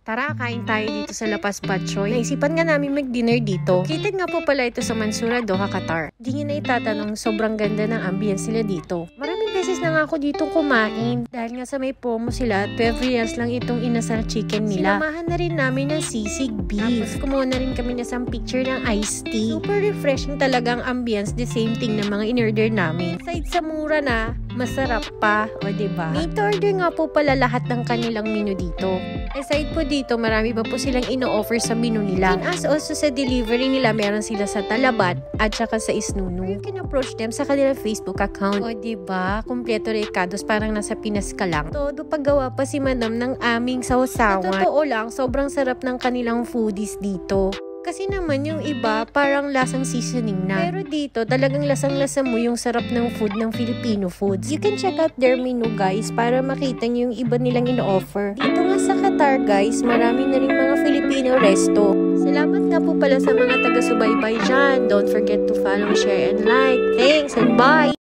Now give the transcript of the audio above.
Tara, kain tayo dito sa La Paz Patchoy. Naisipan nga namin mag-dinner dito. Located nga po pala ito sa Mansoura, Doha, Qatar. Di nyo na itatanong, sobrang ganda ng ambience nila dito. Maraming beses na nga ako dito kumain. Dahil nga sa may promo sila, 12 reals lang itong inasal chicken nila. Sinamahan na rin namin ng sisig beef. Tapos kumuha na rin kami na isang picture ng iced tea. Super refreshing talagang ambience, the same thing ng mga in-order namin. Aside sa mura na, masarap pa, o diba? Made to order nga po pala lahat ng kanilang menu dito. Aside po dito, marami pa po silang ino-offer sa menu nila. And as also sa delivery nila, meron sila sa Talabat at saka sa Isnunu. You can approach them sa kanilang Facebook account. O diba? Kumpleto recados, parang nasa Pinas ka lang. Todo paggawa pa si Madam ng aming sausawan. Sa totoo lang, sobrang sarap ng kanilang foodies dito. Kasi naman yung iba, parang lasang seasoning na. Pero dito, talagang lasang-lasa mo yung sarap ng food ng Filipino foods. You can check out their menu, guys, para makita nyo yung iba nilang ino-offer. Dito nga sa Qatar, guys, marami na rin mga Filipino resto. Salamat nga po pala sa mga taga-subaybay dyan. Don't forget to follow, share, and like. Thanks, and bye!